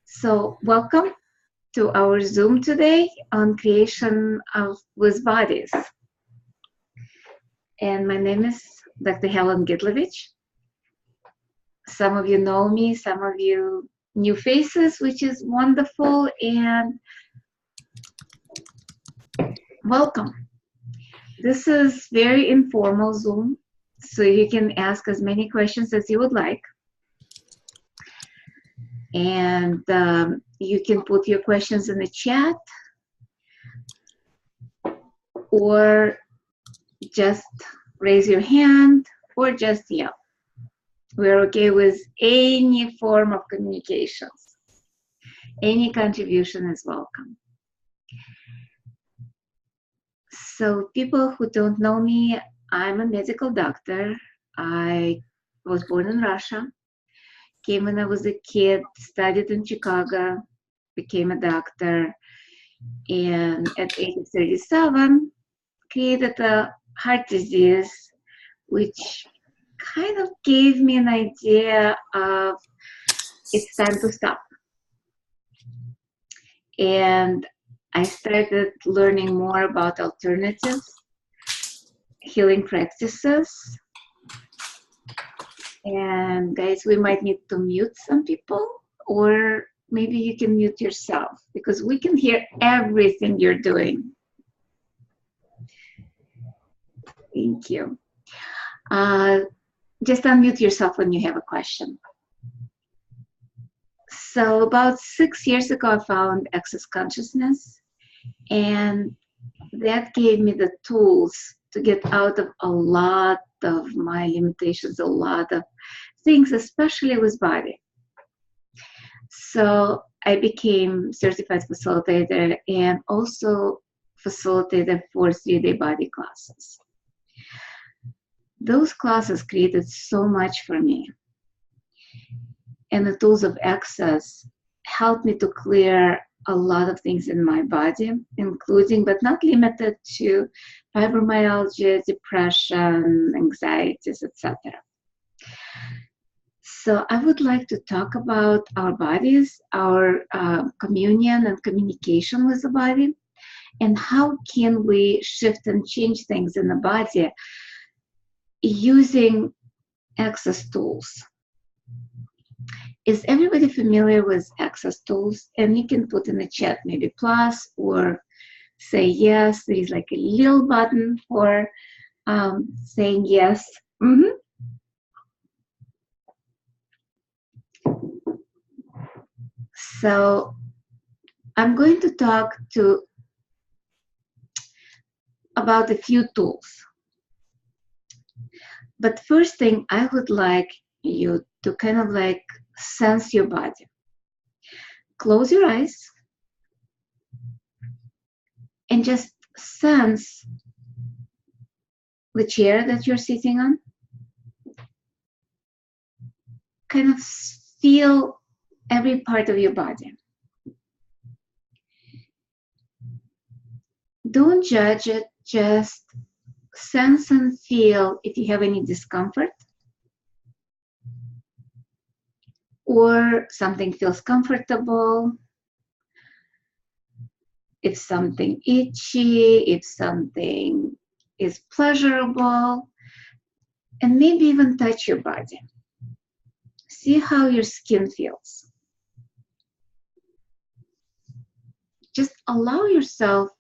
So, welcome to our Zoom today on creation of with bodies. And my name is Dr. Helen Gitlevich. Some of you know me, some of you new faces, which is wonderful, and welcome. This is very informal Zoom, so you can ask as many questions as you would like. And you can put your questions in the chat or just raise your hand or just yell. We're okay with any form of communications. Any contribution is welcome. So people who don't know me, I'm a medical doctor. I was born in Russia. Came when I was a kid, studied in Chicago, became a doctor, and at age of 37, created a heart disease, which kind of gave me an idea of it's time to stop. And I started learning more about alternatives, healing practices. And guys, we might need to mute some people, or maybe you can mute yourself because we can hear everything you're doing. Thank you. Just unmute yourself when you have a question. So about 6 years ago, I found Access Consciousness, and that gave me the tools to get out of a lot of my limitations, a lot of things, especially with body. So I became certified facilitator and also facilitator for 3-day body classes. Those classes created so much for me. And the tools of Access helped me to clear a lot of things in my body, including but not limited to fibromyalgia, depression, anxieties, etc. So I would like to talk about our bodies, our communion and communication with the body, and how can we shift and change things in the body using Access tools. Is everybody familiar with Access tools? And you can put in the chat maybe plus or say yes. There is like a little button for saying yes. So I'm going to talk about a few tools. But first thing, I would like you to kind of like sense your body. Close your eyes and just sense the chair that you're sitting on. Kind of feel every part of your body. Don't judge it, just sense and feel if you have any discomfort or something feels comfortable, if something itchy, if something is pleasurable, and maybe even touch your body. See how your skin feels. Just allow yourself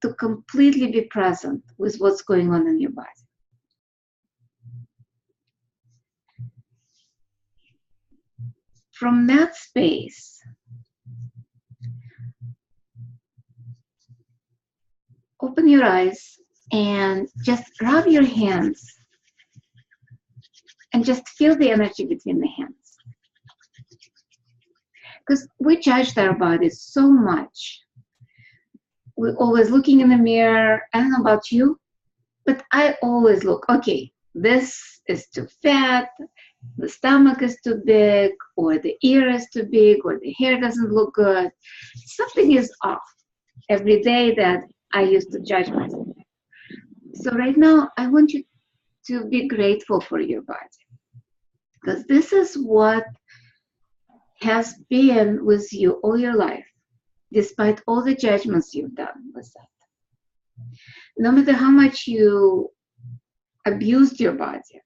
to completely be present with what's going on in your body. From that space, open your eyes and just rub your hands and just feel the energy between the hands. Because we judged our bodies so much. We're always looking in the mirror. I don't know about you, but I always look, okay, this is too fat, the stomach is too big, or the ear is too big, or the hair doesn't look good. Something is off every day that I used to judge myself. So right now, I want you to be grateful for your body, because this is what has been with you all your life, despite all the judgments you've done with that. No matter how much you abused your body,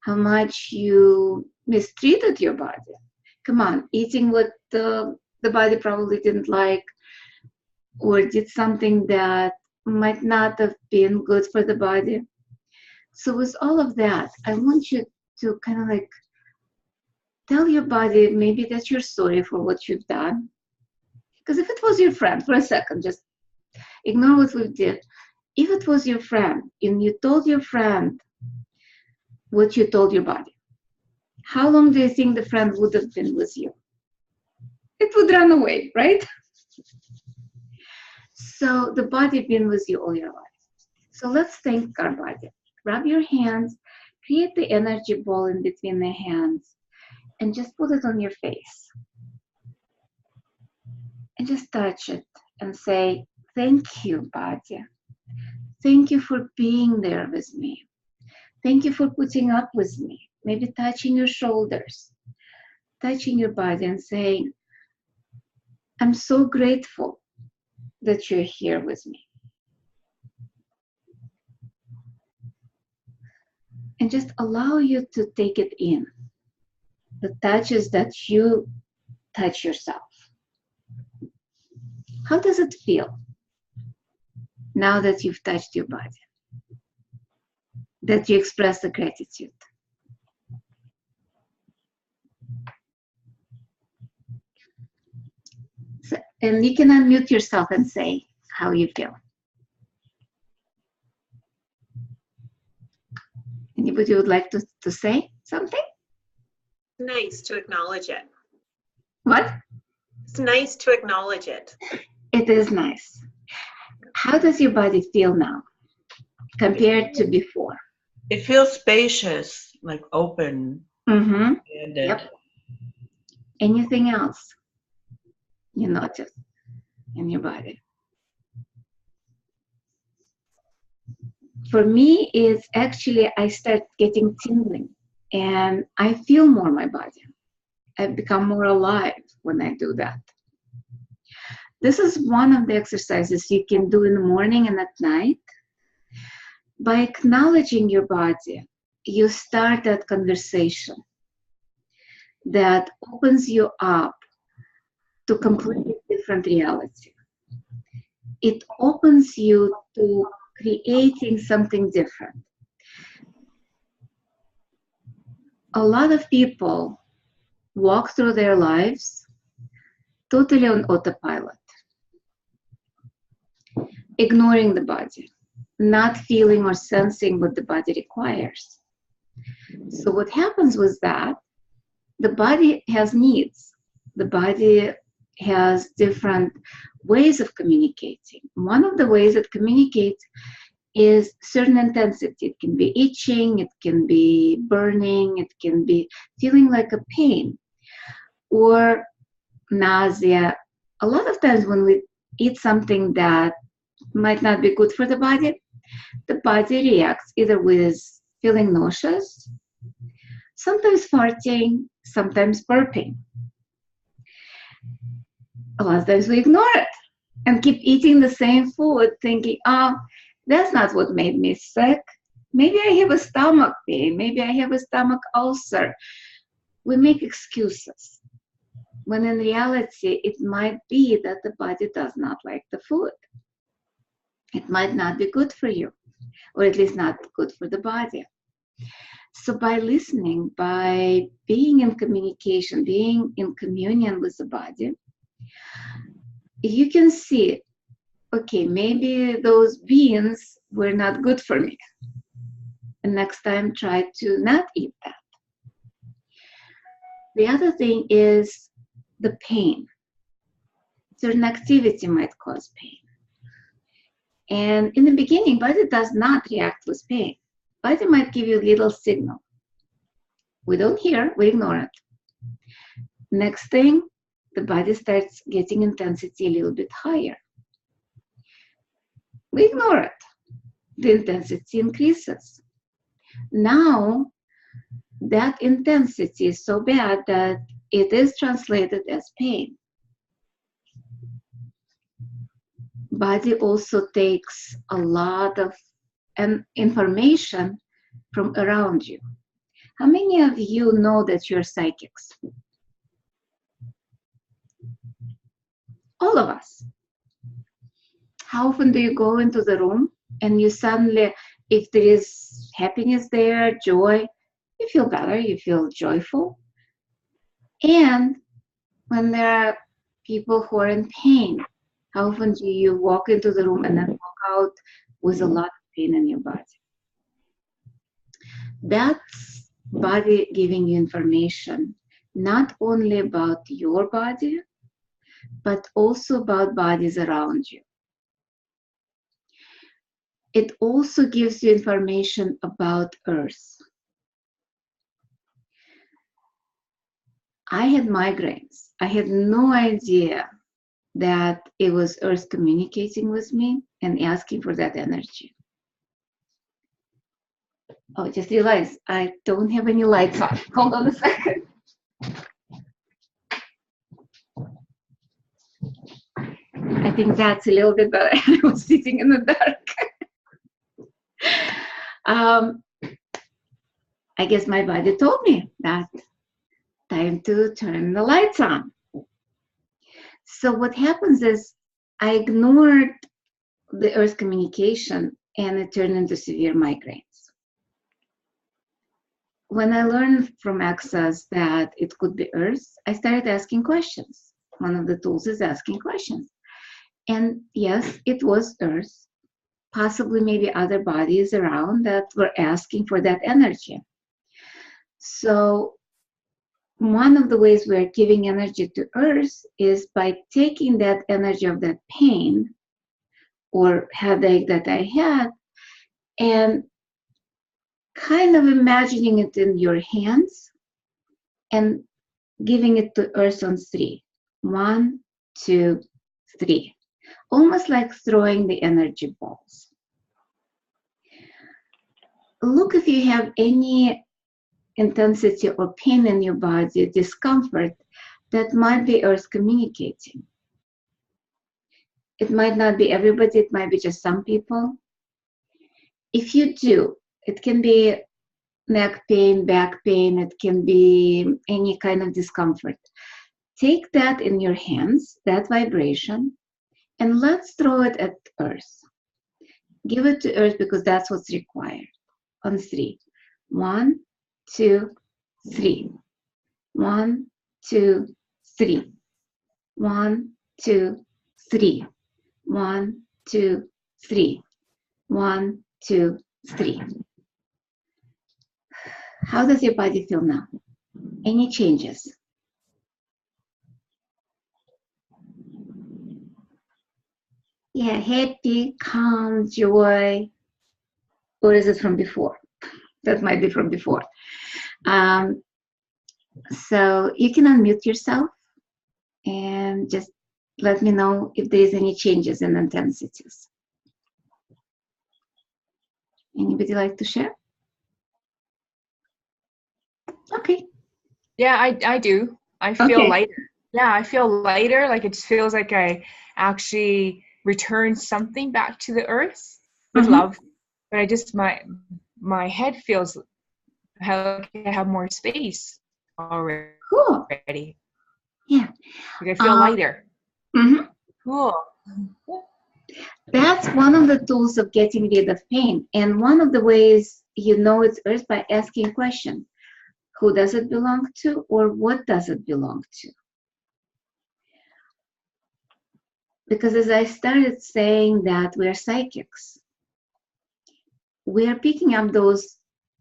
how much you mistreated your body. Come on, eating what the body probably didn't like, or did something that might not have been good for the body. So with all of that, I want you to kind of like tell your body maybe that you're sorry for what you've done. Because if it was your friend, for a second, just ignore what we did. If it was your friend and you told your friend what you told your body, how long do you think the friend would have been with you? It would run away, right? So the body been with you all your life. So let's thank our body. Rub your hands, create the energy ball in between the hands, and just put it on your face. And just touch it and say, thank you, body. Thank you for being there with me. Thank you for putting up with me. Maybe touching your shoulders, touching your body and saying, I'm so grateful that you're here with me. And just allow you to take it in. The touches that you touch yourself. How does it feel now that you've touched your body? That you express the gratitude? So, and you can unmute yourself and say how you feel. Anybody would like to say something? Nice to acknowledge it. What? It's nice to acknowledge it. It is nice. How does your body feel now compared to before? It feels spacious, like open. Mm-hmm. Handed. Yep. Anything else you notice in your body? For me, it's actually I start getting tingling and I feel more my body. I become more alive when I do that. This is one of the exercises you can do in the morning and at night. By acknowledging your body, you start that conversation that opens you up to completely different reality. It opens you to creating something different. A lot of people walk through their lives totally on autopilot, ignoring the body, not feeling or sensing what the body requires. So what happens with that, the body has needs. The body has different ways of communicating. One of the ways it communicates is certain intensity. It can be itching, it can be burning, it can be feeling like a pain or nausea. A lot of times when we eat something that might not be good for the body reacts either with feeling nauseous, sometimes farting, sometimes burping. A lot of times we ignore it and keep eating the same food thinking, oh, that's not what made me sick. Maybe I have a stomach pain. Maybe I have a stomach ulcer. We make excuses. When in reality, it might be that the body does not like the food. It might not be good for you, or at least not good for the body. So by listening, by being in communication, being in communion with the body, you can see, okay, maybe those beans were not good for me. And next time, try to not eat that. The other thing is the pain. Certain activity might cause pain. And in the beginning, body does not react with pain. Body might give you a little signal. We don't hear, we ignore it. Next thing, the body starts getting intensity a little bit higher. We ignore it. The intensity increases. Now, that intensity is so bad that it is translated as pain. Body also takes a lot of information from around you. How many of you know that you're psychics? All of us. How often do you go into the room and you suddenly, if there is happiness there, joy, you feel better, you feel joyful. And when there are people who are in pain, how often do you walk into the room and then walk out with a lot of pain in your body? That's body giving you information, not only about your body, but also about bodies around you. It also gives you information about Earth. I had migraines. I had no idea that it was Earth communicating with me and asking for that energy. Oh, just realized I don't have any lights on. Hold on a second. I think that's a little bit better. I was sitting in the dark. I guess my body told me that time to turn the lights on. So what happens is I ignored the Earth communication and it turned into severe migraines. When I learned from Access that it could be Earth, I started asking questions. One of the tools is asking questions. And yes, it was Earth, possibly maybe other bodies around that were asking for that energy. So one of the ways we're giving energy to Earth is by taking that energy of that pain or headache that I had and kind of imagining it in your hands and giving it to Earth on 3. 1, 2, 3. Almost like throwing the energy balls. Look if you have any intensity or pain in your body, discomfort, that might be Earth communicating. It might not be everybody, it might be just some people. If you do, it can be neck pain, back pain, it can be any kind of discomfort. Take that in your hands, that vibration, and let's throw it at Earth. Give it to Earth because that's what's required. On 3. 1, 2, 3. 1, 2, 3. 1, 2, 3. 1, 2, 3. 1, 2, 3. How does your body feel now? Any changes? Yeah, happy, calm, joy. Or is it from before? That might be from before. So you can unmute yourself and just let me know if there's any changes in intensities. Anybody like to share? Okay. Yeah, I do. I feel lighter. Yeah, I feel lighter. Like it feels like I actually returned something back to the earth with love. But I just, my head feels like I have more space already. Cool. Yeah. Like I feel lighter. Cool. That's one of the tools of getting rid of pain. And one of the ways you know it's Earth by asking a question. Who does it belong to, or what does it belong to? Because as I started saying that we're psychics, we are picking up those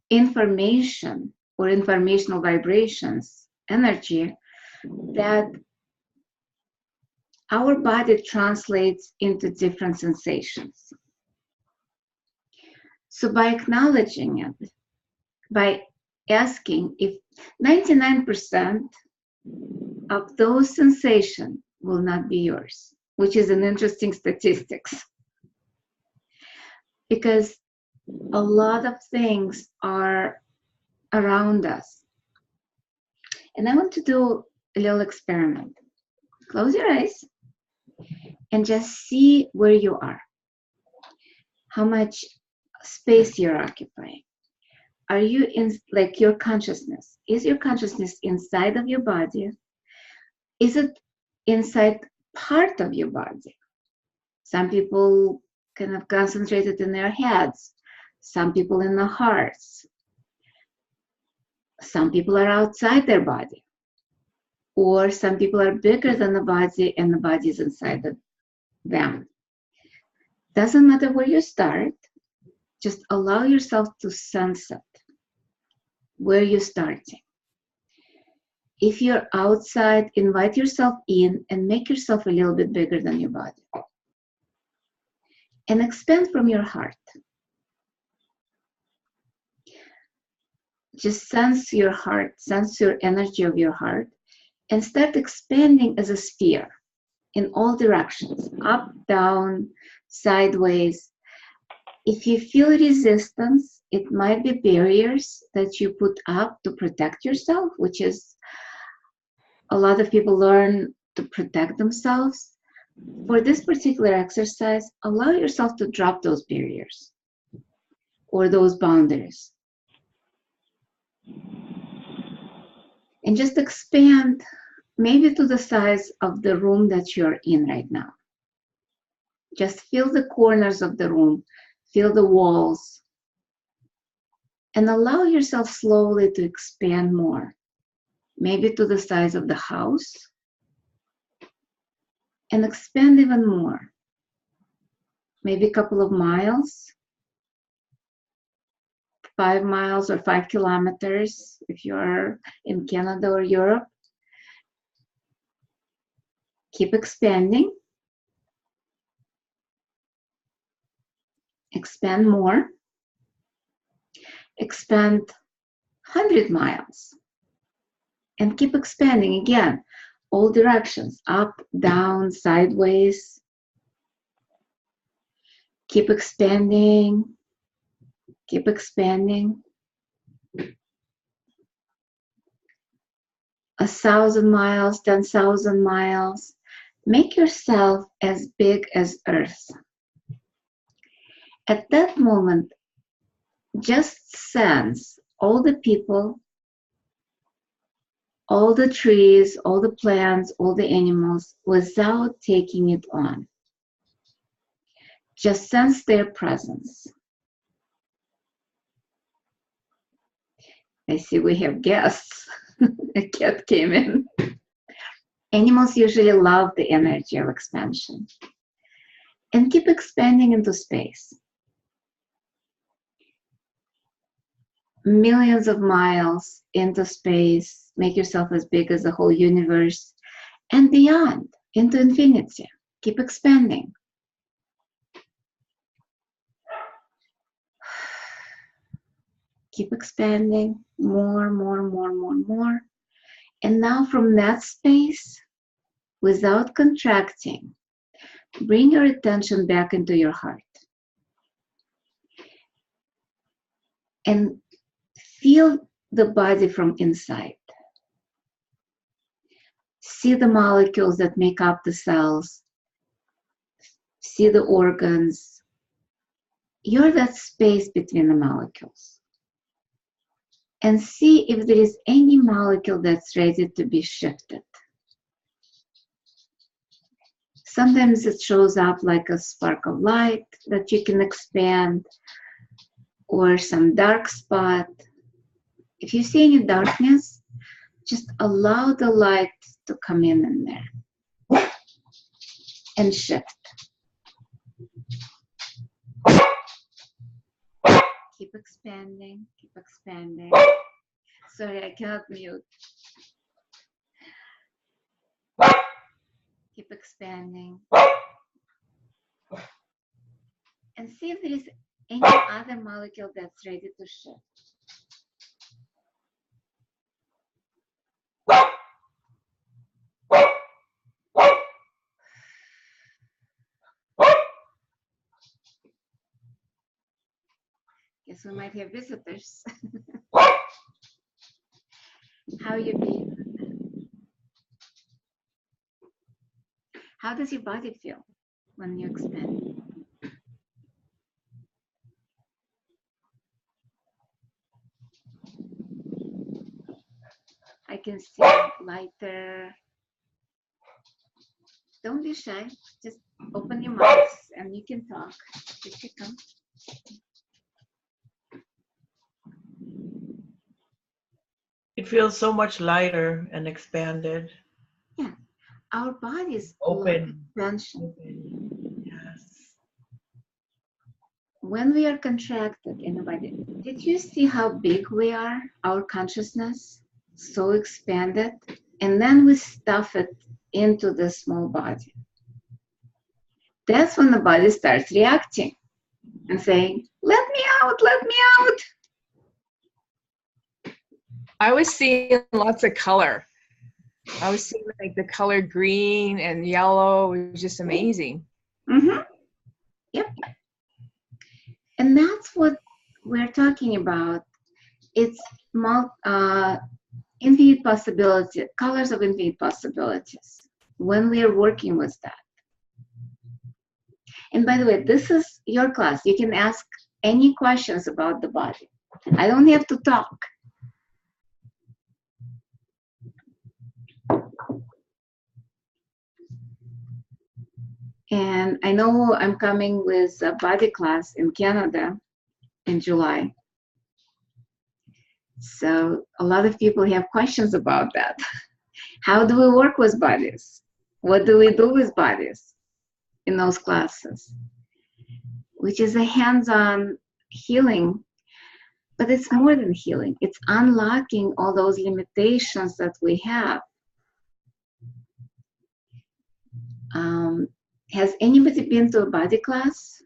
information or informational vibrations, energy, that our body translates into different sensations. So by acknowledging it, by asking if 99% of those sensations will not be yours, which is an interesting statistics. Because a lot of things are around us. And I want to do a little experiment. Close your eyes and just see where you are. How much space you're occupying. Are you in, like, your consciousness? Is your consciousness inside of your body? Is it inside part of your body? Some people kind of concentrated in their heads. Some people in their hearts. Some people are outside their body. Or some people are bigger than the body and the body is inside of them. Doesn't matter where you start. Just allow yourself to sense it. Where you're starting. If you're outside, invite yourself in and make yourself a little bit bigger than your body. And expand from your heart. Just sense your heart, sense your energy of your heart, and start expanding as a sphere in all directions, up, down, sideways. If you feel resistance, it might be barriers that you put up to protect yourself, which is a lot of people learn to protect themselves. For this particular exercise, allow yourself to drop those barriers or those boundaries. And just expand maybe to the size of the room that you're in right now. Just feel the corners of the room, feel the walls, and allow yourself slowly to expand more. Maybe to the size of the house, and expand even more. Maybe a couple of miles, 5 miles or 5 kilometers if you're in Canada or Europe. Keep expanding. Expand more. Expand 100 miles. And keep expanding again, all directions, up, down, sideways. Keep expanding. Keep expanding. 1,000 miles, 10,000 miles. Make yourself as big as Earth. At that moment, just sense all the people, all the trees, all the plants, all the animals without taking it on. Just sense their presence. I see we have guests. A cat came in. Animals usually love the energy of expansion. And keep expanding into space. Millions of miles into space. Make yourself as big as the whole universe. And beyond, into infinity. Keep expanding. Keep expanding more. And now from that space, without contracting, bring your attention back into your heart. And feel the body from inside. See the molecules that make up the cells. See the organs. You're that space between the molecules. And see if there is any molecule that's ready to be shifted. Sometimes it shows up like a spark of light that you can expand, or some dark spot. If you see any darkness, just allow the light to come in there and shift. Keep expanding, keep expanding. Sorry, I cannot mute. Keep expanding. And see if there is any other molecule that's ready to shift. Guess we might have visitors. How you been? How does your body feel when you expand? I can see lighter. Don't be shy. Just open your mouth and you can talk. If you come. It feels so much lighter and expanded. Yeah, our bodies Open. expansion. Yes. When we are contracted in the body, did you see how big we are? Our consciousness so expanded, and then we stuff it into the small body. That's when the body starts reacting and saying, "Let me out! Let me out!" I was seeing lots of color. I was seeing like the color green and yellow. It was just amazing. Mm-hmm. Yep. And that's what we're talking about. It's infinite possibility, colors of infinite possibilities when we are working with that. And by the way, this is your class. You can ask any questions about the body. I don't have to talk. And I know I'm coming with a body class in Canada in July. So a lot of people have questions about that. How do we work with bodies? What do we do with bodies in those classes? Which is a hands-on healing, but it's more than healing. It's unlocking all those limitations that we have. Has anybody been to a body class?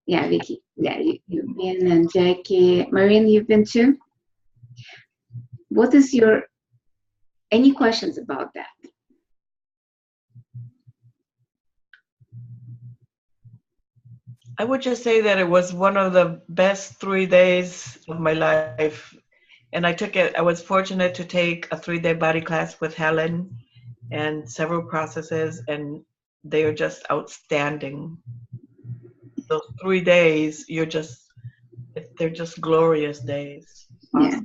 Yeah, Vicky. Yeah, you've been, and Jackie. Marine, you've been too? What is any questions about that? I would just say that it was one of the best 3 days of my life. And I was fortunate to take a 3-day body class with Helen and several processes, and they are just outstanding. Those 3 days, they're just glorious days. Awesome. Yeah.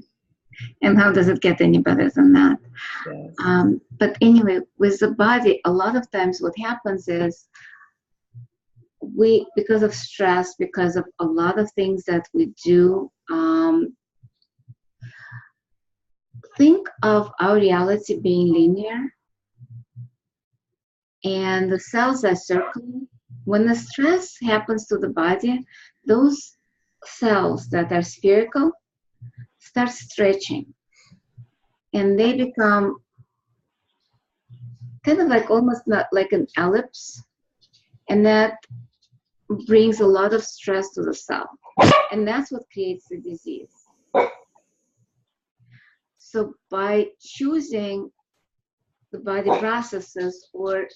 And how does it get any better than that? Yes. But anyway, with the body, a lot of times what happens is because of stress, because of a lot of things that we do, think of our reality being linear, and the cells are circling. When the stress happens to the body, those cells that are spherical start stretching, and they become kind of like almost not like an ellipse, and that brings a lot of stress to the cell, and that's what creates the disease. So by choosing the body processes or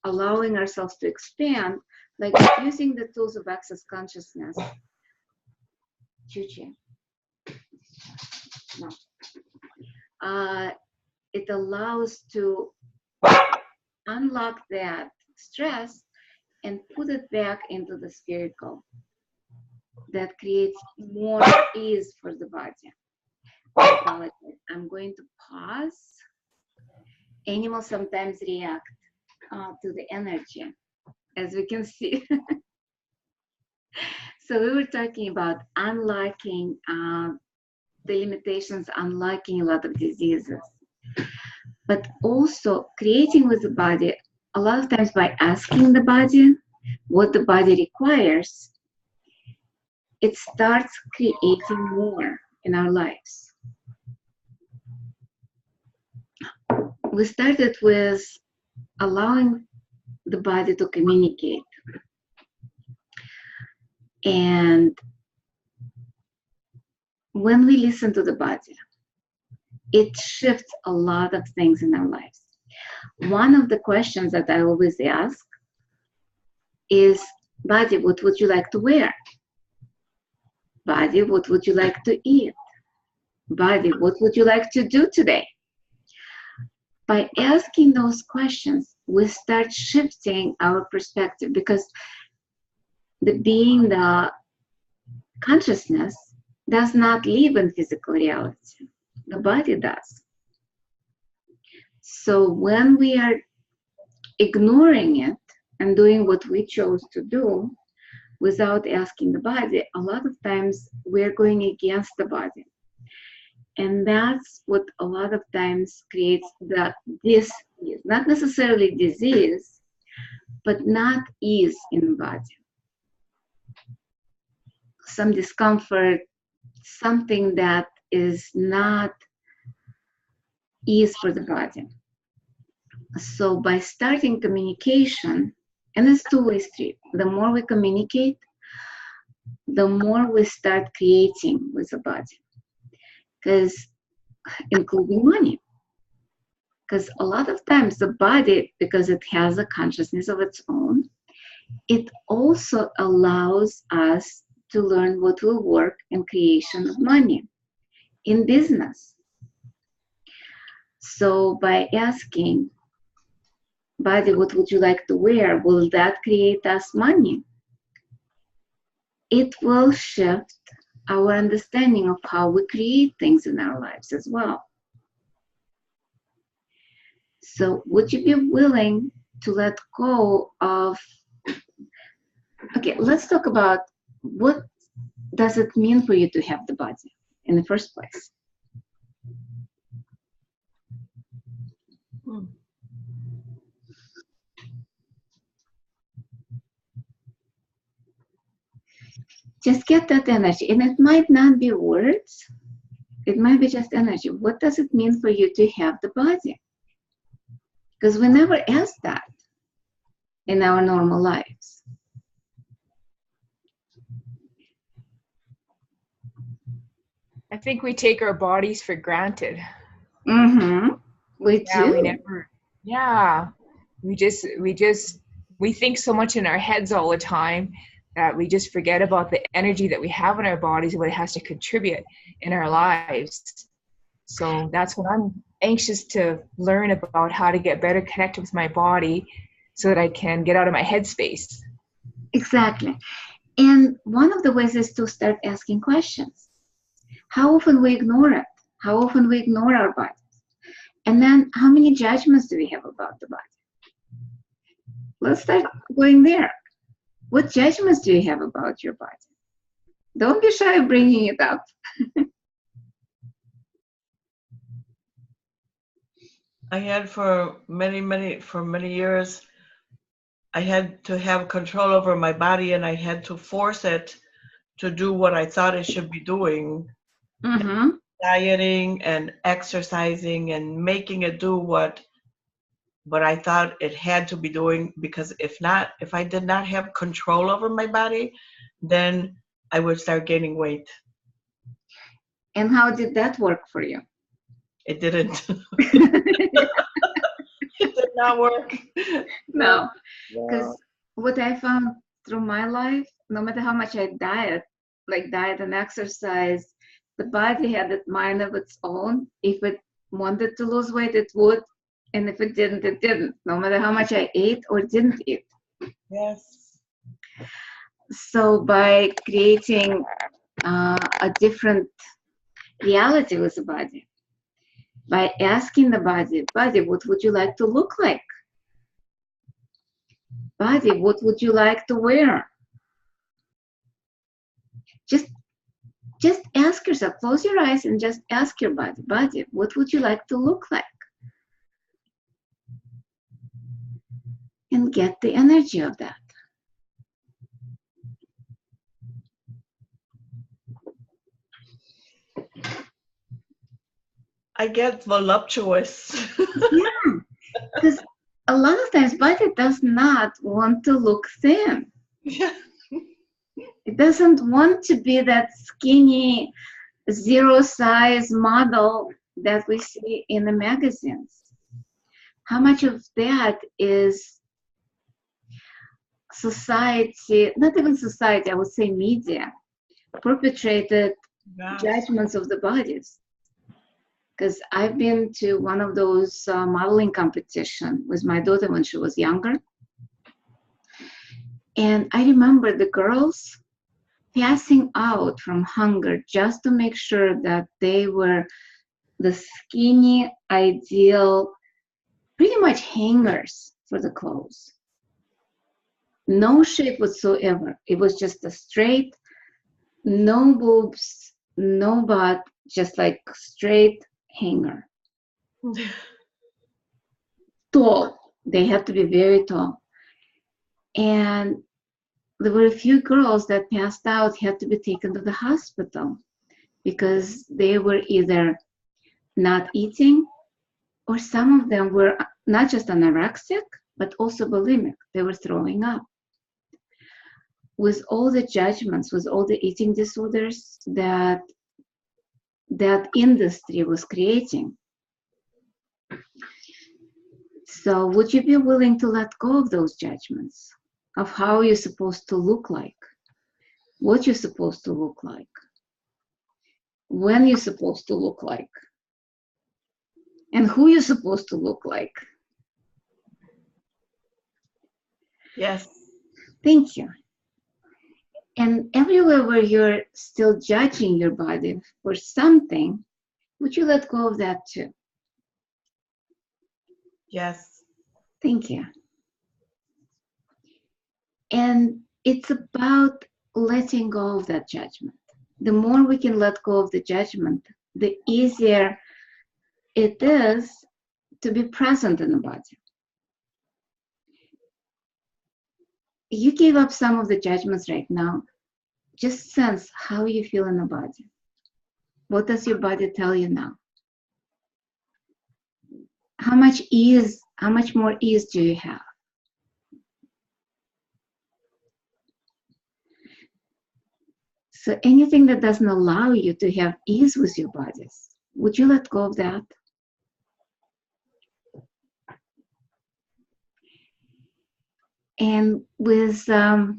allowing ourselves to expand, like using the tools of access consciousness, it allows to unlock that stress and put it back into the spherical. That creates more ease for the body. I'm going to pause. Animals sometimes react to the energy, as we can see. So we were talking about unlocking the limitations, unlocking a lot of diseases, but also creating with the body, a lot of times by asking the body what the body requires, it starts creating more in our lives. We started with allowing the body to communicate. And when we listen to the body, it shifts a lot of things in our lives. One of the questions that I always ask is, body, what would you like to wear? Body, what would you like to eat? Body, what would you like to do today? By asking those questions, we start shifting our perspective, because the being, the consciousness, does not live in physical reality. The body does. So when we are ignoring it and doing what we chose to do without asking the body, a lot of times we're going against the body. And that's what a lot of times creates this, not necessarily disease, but not ease in the body. Some discomfort, something that is not ease for the body. So by starting communication, and it's two-way street, the more we communicate, the more we start creating with the body. Because including money. Because a lot of times the body, because it has a consciousness of its own, it also allows us to learn what will work in creation of money, in business. So by asking, body, what would you like to wear? Will that create us money? It will shift our understanding of how we create things in our lives as well. So would you be willing to let go of, okay, let's talk about what does it mean for you to have the body in the first place? Just get that energy, and it might not be words, it might be just energy. What does it mean for you to have the body? Because we never ask that in our normal lives. I think we take our bodies for granted. Mm-hmm. We do. We think so much in our heads all the time that we just forget about the energy that we have in our bodies and what it has to contribute in our lives. So that's what I'm anxious to learn about, how to get better connected with my body so that I can get out of my headspace. Exactly. And one of the ways is to start asking questions. How often we ignore it? How often we ignore our bodies? And then how many judgments do we have about the body? Let's start going there. What judgments do you have about your body? Don't be shy of bringing it up. I had for many years, I had to have control over my body, and I had to force it to do what I thought it should be doing. Mm-hmm. Dieting and exercising and making it do what I thought it had to be doing, because if I did not have control over my body, then I would start gaining weight. And how did that work for you? It didn't. It did not work. No, because what I found through my life, no matter how much I diet and exercise, the body had a mind of its own. If it wanted to lose weight, it would. And if it didn't, it didn't, no matter how much I ate or didn't eat. Yes. So by creating a different reality with the body, by asking the body, what would you like to look like? Body, what would you like to wear? Just ask yourself, close your eyes and just ask your body, what would you like to look like? And get the energy of that. I get voluptuous. Yeah, because a lot of times body does not want to look thin. Yeah. It doesn't want to be that skinny, zero size model that we see in the magazines. How much of that is society, not even society, I would say media, perpetrated judgments of the bodies? because I've been to one of those modeling competition with my daughter when she was younger. And I remember the girls passing out from hunger just to make sure that they were the skinny, ideal, pretty much hangers for the clothes. No shape whatsoever. It was just a straight, no boobs, no butt, just like straight hanger. Tall. They had to be very tall. And there were a few girls that passed out, had to be taken to the hospital because they were either not eating, or some of them were not just anorexic, but also bulimic. They were throwing up. With all the judgments, with all the eating disorders that industry was creating. So would you be willing to let go of those judgments of how you're supposed to look like, what you're supposed to look like, when you're supposed to look like, and who you're supposed to look like? Yes. Thank you. And everywhere where you're still judging your body for something, would you let go of that too? Yes. Thank you. And it's about letting go of that judgment. The more we can let go of the judgment, the easier it is to be present in the body. You gave up some of the judgments right now. Just sense how you feel in the body. What does your body tell you now? How much ease, how much more ease do you have? So anything that doesn't allow you to have ease with your bodies, would you let go of that? And with, there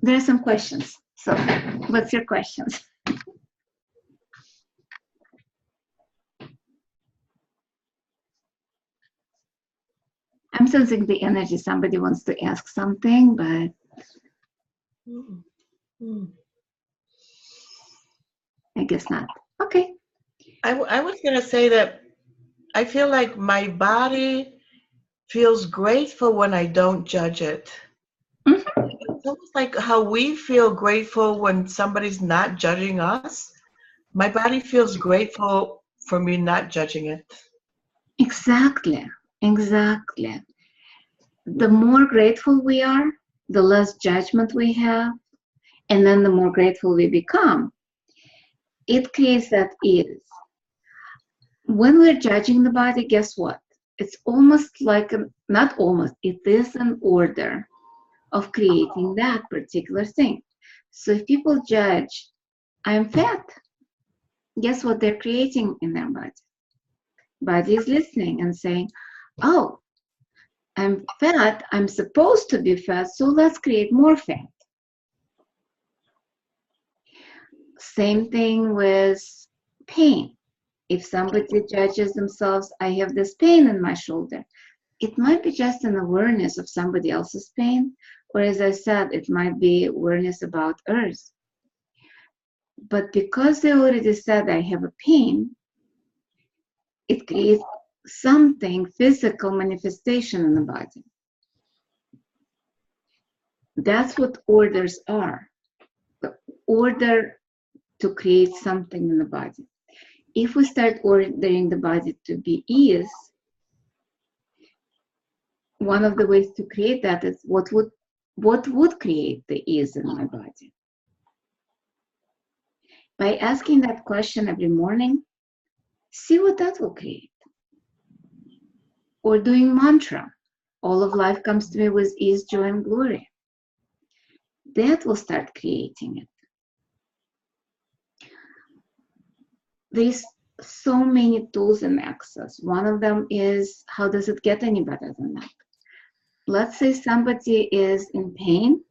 are some questions. So what's your questions? I'm sensing the energy. Somebody wants to ask something, but I guess not. Okay. I was going to say that I feel like my body feels grateful when I don't judge it. Mm-hmm. It's almost like how we feel grateful when somebody's not judging us. My body feels grateful for me not judging it. Exactly. Exactly. The more grateful we are, the less judgment we have, and then the more grateful we become. It creates that ease. When we're judging the body, guess what? It's almost like, not almost, it is an order of creating that particular thing. So if people judge, I'm fat, guess what they're creating in their body? Body is listening and saying, oh, I'm fat, I'm supposed to be fat, so let's create more fat. Same thing with pain. If somebody judges themselves, I have this pain in my shoulder, it might be just an awareness of somebody else's pain, or as I said, it might be awareness about Earth. But because they already said I have a pain, it creates something, physical manifestation in the body. That's what orders are. The order to create something in the body. If we start ordering the body to be ease, one of the ways to create that is what would create the ease in my body? By asking that question every morning, see what that will create. Or doing mantra, all of life comes to me with ease, joy, and glory. That will start creating it. There's so many tools in Access. One of them is, how does it get any better than that? Let's say somebody is in pain,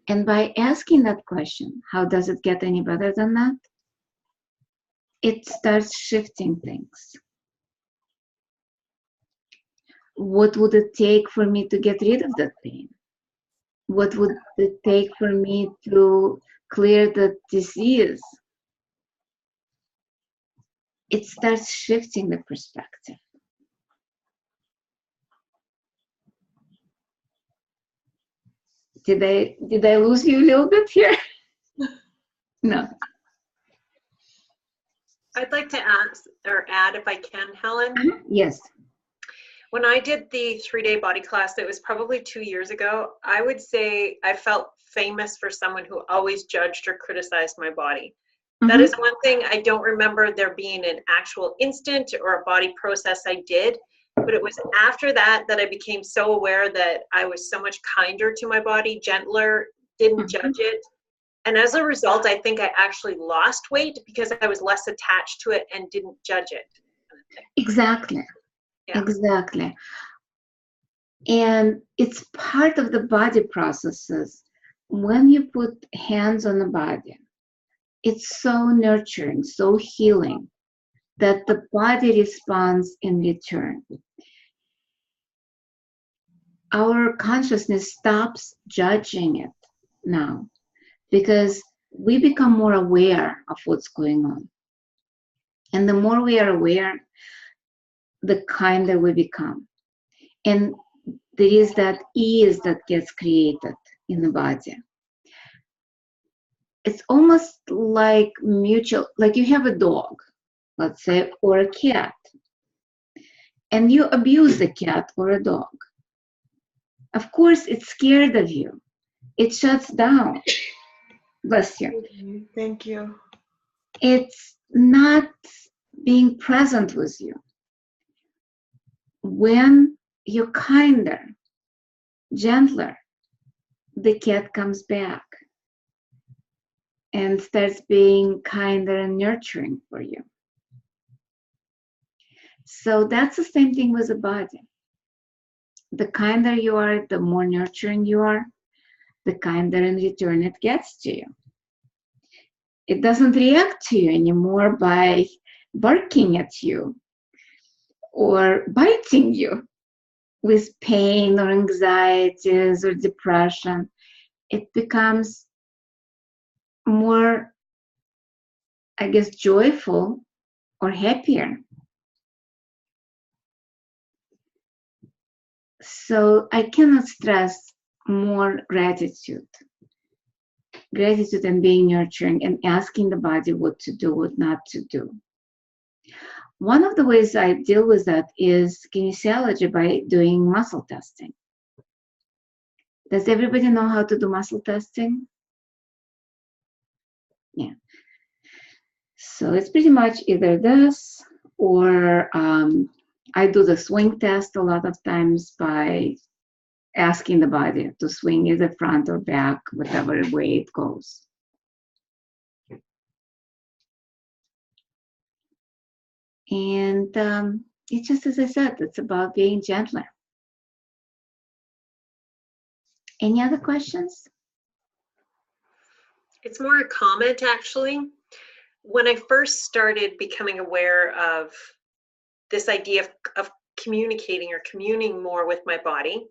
and by asking that question, how does it get any better than that? it starts shifting things. What would it take for me to get rid of that pain? What would it take for me to clear the disease? It starts shifting the perspective. Did I lose you a little bit here? No. I'd like to ask or add, if I can, Helen. Yes. When I did the 3-day body class, it was probably 2 years ago, I would say I felt famous for someone who always judged or criticized my body. That is one thing. I don't remember there being an actual instant or a body process I did, but it was after that that I became so aware that I was so much kinder to my body, gentler, didn't judge it. And as a result, I think I actually lost weight because I was less attached to it and didn't judge it. Exactly. Yeah. Exactly. And it's part of the body processes. When you put hands on the body, it's so nurturing, so healing, that the body responds in return. Our consciousness stops judging it now because we become more aware of what's going on. And the more we are aware, the kinder we become. And there is that ease that gets created in the body. It's almost like mutual, like you have a dog, let's say, or a cat, and you abuse the cat or a dog. Of course, it's scared of you. It shuts down. Bless you. Thank you. It's not being present with you. When you're kinder, gentler, the cat comes back and starts being kinder and nurturing for you. So that's the same thing with the body. The kinder you are, the more nurturing you are, the kinder in return it gets to you. It doesn't react to you anymore by barking at you or biting you with pain or anxieties or depression. It becomes more, I guess, joyful or happier. So I cannot stress more gratitude. Gratitude and being nurturing and asking the body what to do, what not to do. One of the ways I deal with that is kinesiology by doing muscle testing. Does everybody know how to do muscle testing? Yeah. So it's pretty much either this or I do the swing test a lot of times by asking the body to swing either front or back, whatever way it goes. And it's just, as I said, it's about being gentler. Any other questions? It's more a comment, actually. When I first started becoming aware of this idea of communicating or communing more with my body,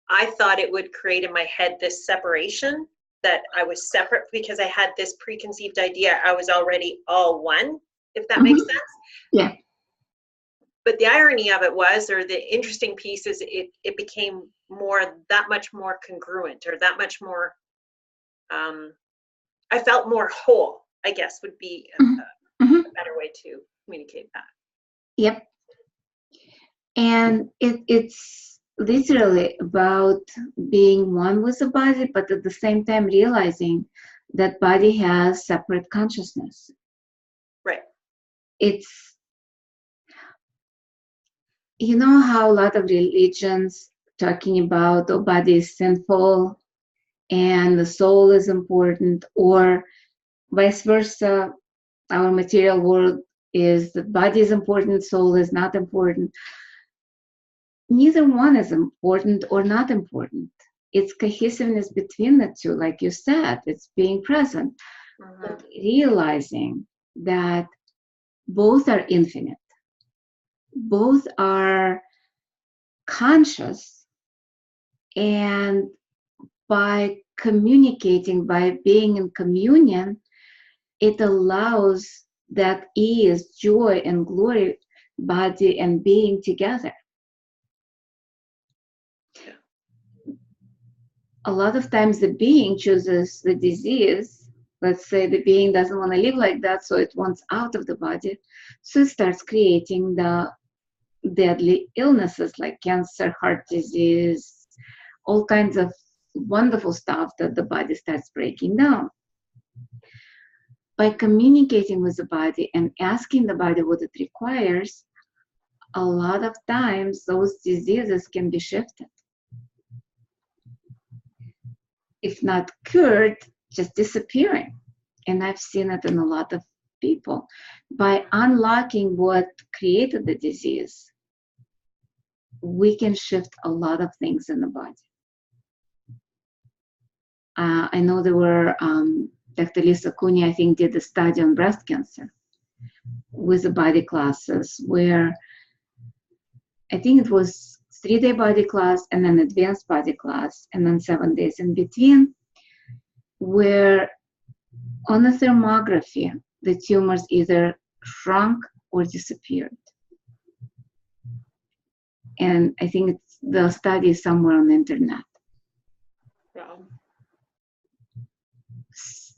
I thought it would create in my head this separation, that I was separate because I had this preconceived idea I was already all one, if that makes sense. Yeah. But the irony of it was, or the interesting piece is, it became that much more congruent, or that much more, I felt more whole, I guess would be a better way to communicate that. Yep. And it's literally about being one with the body, but at the same time realizing that body has separate consciousness. Right. It's, you know how a lot of religions talking about the body is sinful and the soul is important, or vice versa, our material world is the body is important, soul is not important. Neither one is important or not important. It's cohesiveness between the two, like you said, it's being present, but realizing that both are infinite. Both are conscious, and by communicating, by being in communion, it allows that ease, joy, and glory, body and being together. A lot of times the being chooses the disease. Let's say the being doesn't want to live like that, so it wants out of the body. So it starts creating the deadly illnesses like cancer, heart disease, all kinds of wonderful stuff that the body starts breaking down. By communicating with the body and asking the body what it requires, a lot of times those diseases can be shifted. If not cured, just disappearing. And I've seen it in a lot of people. By unlocking what created the disease, we can shift a lot of things in the body. I know there were, Dr. Lisa Cooney, I think, did a study on breast cancer with the body classes where I think it was 3-day body class and then advanced body class and then 7 days in between, where on the thermography, the tumors either shrunk or disappeared. And I think the study is somewhere on the internet. Wow.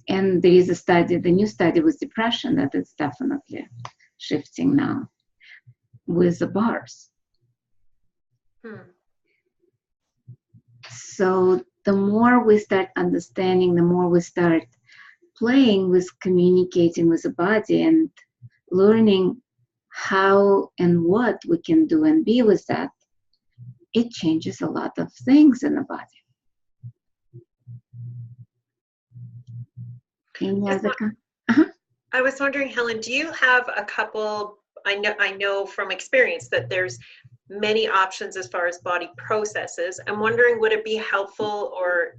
And there is a study, the new study with depression, that it's definitely shifting now with the bars. So the more we start understanding, the more we start playing with communicating with the body and learning how and what we can do and be with that, it changes a lot of things in the body. I was wondering, Helen, do you have a couple, I know from experience that there's many options as far as body processes. I'm wondering, would it be helpful or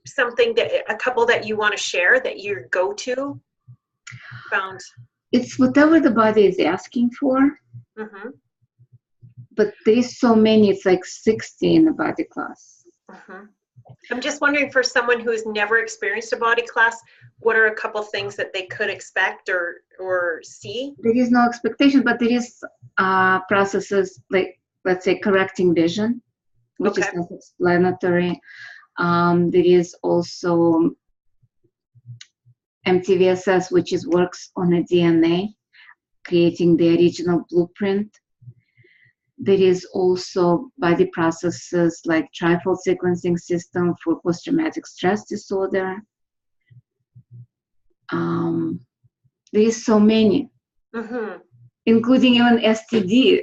something that, a couple that you want to share that you go to found? It's whatever the body is asking for. Mm-hmm. But there's so many, it's like 60 in the body class. Mm-hmm. I'm just wondering, for someone who has never experienced a body class, what are a couple things that they could expect or see? There is no expectation, but there is processes like, let's say, correcting vision, which is self-explanatory. There is also MTVSS, which works on a DNA, creating the original blueprint. There is also body processes like trifold sequencing system for post-traumatic stress disorder. There is so many, including even STD,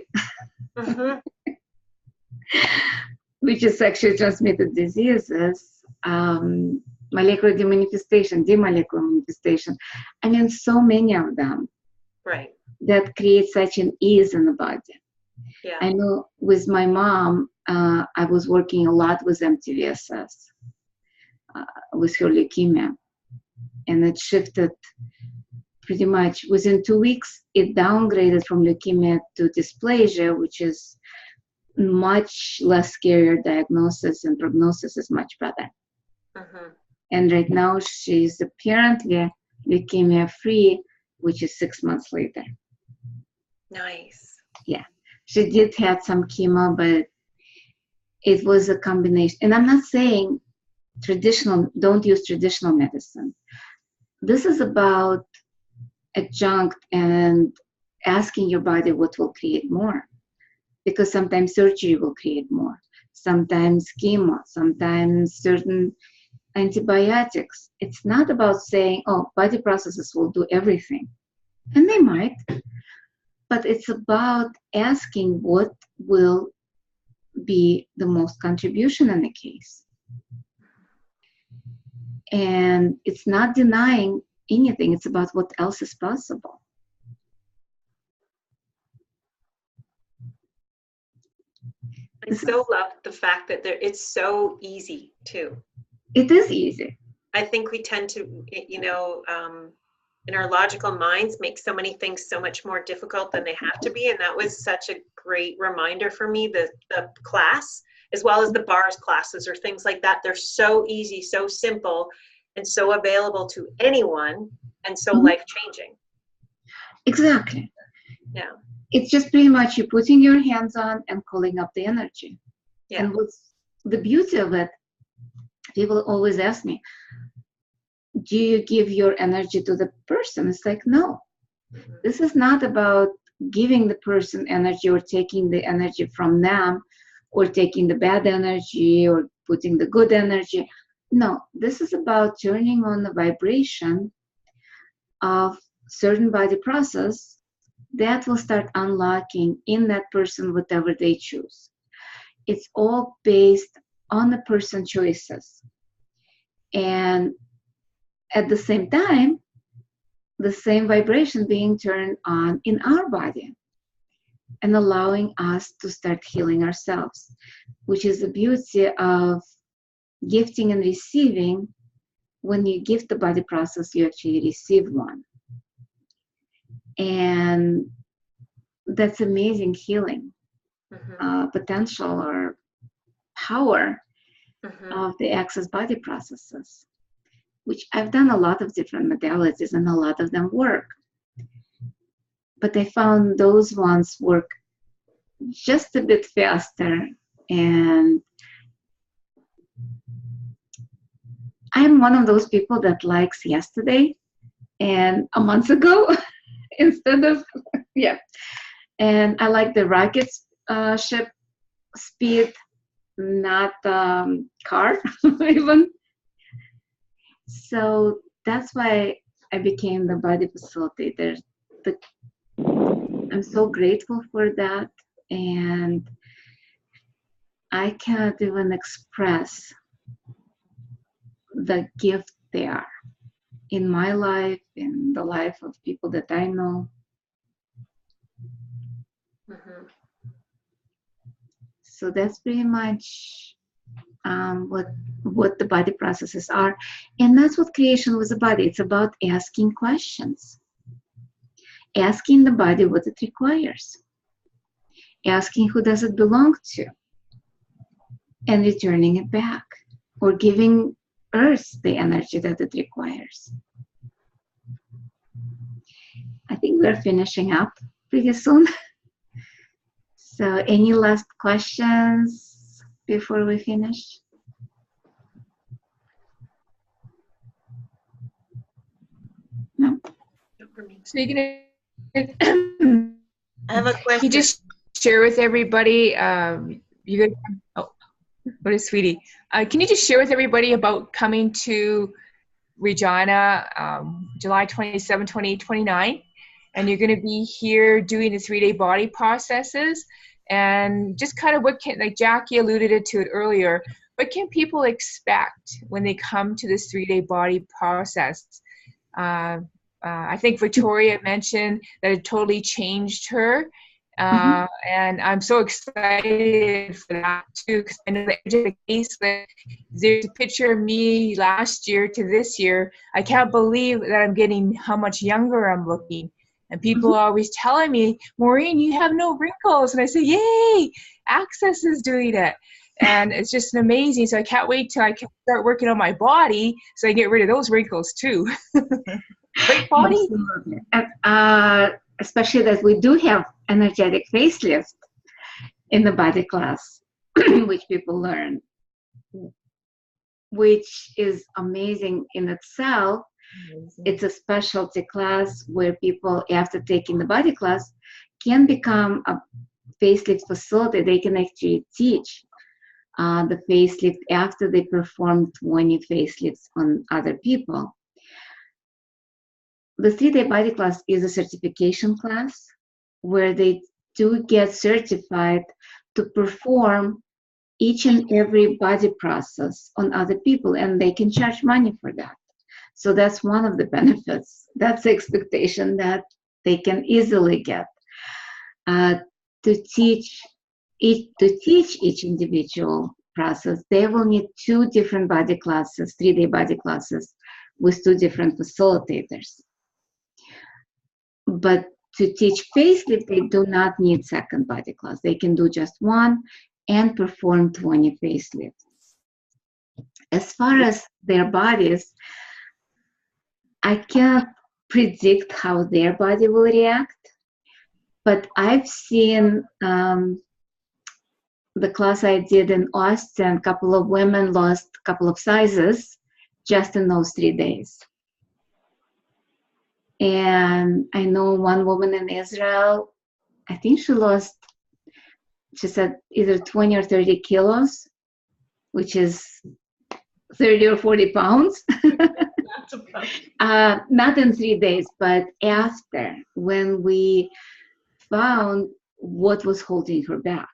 which is sexually transmitted diseases, molecular demanifestation, demolecular manifestation. I mean, so many of them. Right. That create such an ease in the body. Yeah. I know with my mom, I was working a lot with MTVSS, with her leukemia. And it shifted pretty much. Within 2 weeks, it downgraded from leukemia to dysplasia, which is much less scarier diagnosis, and prognosis is much better. And right now, she's apparently leukemia-free, which is 6 months later. Nice. Yeah. She did have some chemo, but it was a combination. And I'm not saying don't use traditional medicine. This is about adjunct and asking your body what will create more. Because sometimes surgery will create more. Sometimes chemo, sometimes certain antibiotics. It's not about saying, oh, body processes will do everything. And they might. But it's about asking what will be the most contribution in the case. And it's not denying anything. It's about what else is possible. I so love the fact that it's so easy too. It is easy. I think we tend to, in our logical minds make so many things so much more difficult than they have to be. And that was such a great reminder for me, the class, as well as the bars classes or things like that. They're so easy, so simple, and so available to anyone, and so life-changing. Exactly. Yeah. It's just pretty much you putting your hands on and calling up the energy. Yeah. And what's the beauty of it, people always ask me, do you give your energy to the person? It's like, no. This is not about giving the person energy or taking the energy from them or taking the bad energy or putting the good energy. No, this is about turning on the vibration of certain body process that will start unlocking in that person whatever they choose. It's all based on the person choices. And at the same time, the same vibration being turned on in our body and allowing us to start healing ourselves, which is the beauty of gifting and receiving. When you gift the body process, you actually receive one. And that's amazing healing potential or power of the access body processes, which I've done a lot of different modalities and a lot of them work. But I found those ones work just a bit faster. And I'm one of those people that likes yesterday and a month ago instead of, yeah. And I like the rocket ship speed, not car even. So that's why I became the body facilitator. I'm so grateful for that, and I cannot even express the gift they are in my life, in the life of people that I know. So that's pretty much what the body processes are. And that's what creation was about. It's about asking questions. Asking the body what it requires. Asking who does it belong to. And returning it back. Or giving Earth the energy that it requires. I think we're finishing up pretty soon. So any last questions before we finish? No? So you're gonna I have a question. you just share with everybody, you guys, oh, what is sweetie? Can you just share with everybody about coming to Regina July 27, 2029? And you're going to be here doing the 3-day body processes. And just kind of what can, like Jackie alluded to it earlier, what can people expect when they come to this 3-day body process? I think Victoria mentioned that it totally changed her. And I'm so excited for that too, because I know the case that there's a picture of me last year to this year. I can't believe that I'm getting how much younger I'm looking. And people are always telling me, Maureen, you have no wrinkles. And I say, yay, Access is doing it. And it's just amazing. So I can't wait till I can start working on my body so I can get rid of those wrinkles too. Great body. And, especially that we do have energetic facelift in the body class, which people learn, which is amazing in itself. It's a specialty class where people, after taking the body class, can become a facelift facilitator. They can actually teach the facelift after they perform 20 facelifts on other people. The 3-day body class is a certification class where they do get certified to perform each and every body process on other people, and they can charge money for that. So that's one of the benefits. That's the expectation that they can easily get. To teach each individual process, they will need 2 different body classes, 3-day body classes with 2 different facilitators. But to teach facelift, they do not need second body class. They can do just one and perform 20 facelifts. As far as their bodies, I can't predict how their body will react, but I've seen the class I did in Austin, a couple of women lost a couple of sizes just in those 3 days. And I know one woman in Israel, I think she said either 20 or 30 kilos, which is 30 or 40 pounds. Not in 3 days, but after, when we found what was holding her back.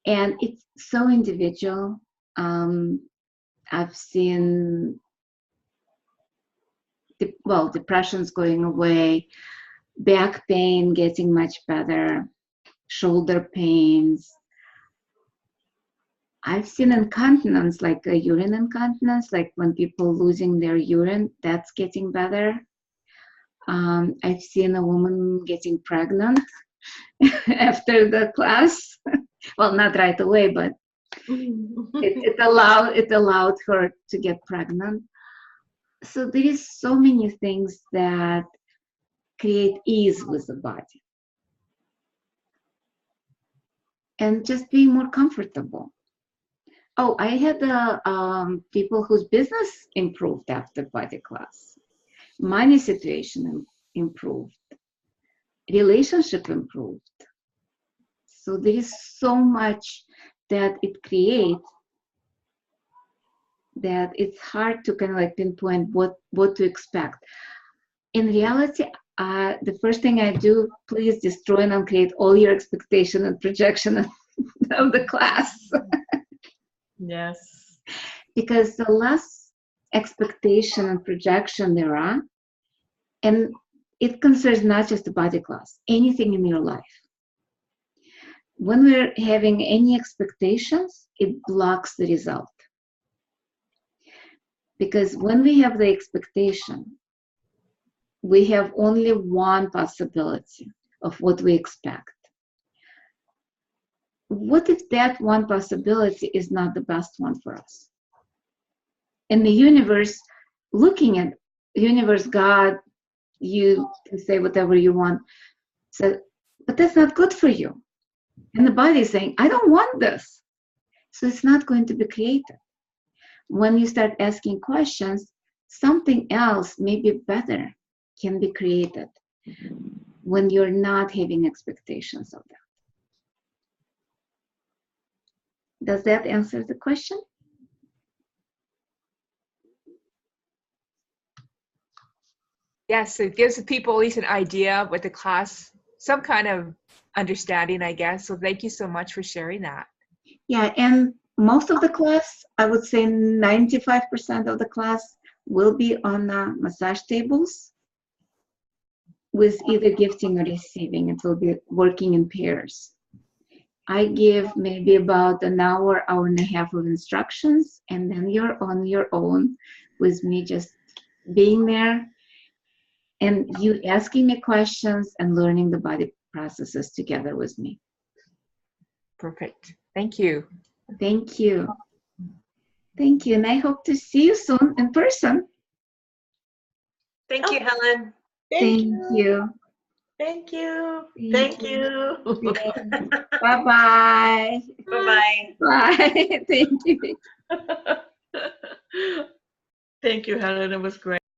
And it's so individual. I've seen, depression's going away, back pain getting much better, shoulder pains. I've seen incontinence, like a urine incontinence, like when people losing their urine, that's getting better. I've seen a woman getting pregnant after the class. Well, not right away, but it allowed her to get pregnant. So there is so many things that create ease with the body. And just being more comfortable. Oh, I had people whose business improved after body class. Money situation improved. Relationship improved. So there is so much that it creates that it's hard to kind of like pinpoint what to expect. In reality, the first thing I do, please destroy and uncreate all your expectation and projection of the class. Yes. Because the less expectation and projection there are, and it concerns not just the body class, anything in your life. When we're having any expectations, it blocks the result. Because when we have the expectation, we have only one possibility of what we expect. What if that one possibility is not the best one for us? And the universe, looking at universe, God, you can say whatever you want, said, but that's not good for you. And the body is saying, I don't want this. So it's not going to be created. When you start asking questions, something else, maybe better, can be created when you're not having expectations of that. Does that answer the question? Yes, it gives the people at least an idea with the class, some kind of understanding, I guess. So thank you so much for sharing that. Yeah, and most of the class, I would say 95% of the class will be on massage tables with either gifting or receiving. It will be working in pairs. I give maybe about an hour, hour and a half of instructions, and then you're on your own with me just being there and you asking me questions and learning the body processes together with me. Perfect. Thank you. Thank you. Thank you. And I hope to see you soon in person. Thank you, Helen. Thank you. Thank you. Thank Thank you. Bye-bye. Bye-bye. Bye. Thank you. Thank you, Helen. It was great.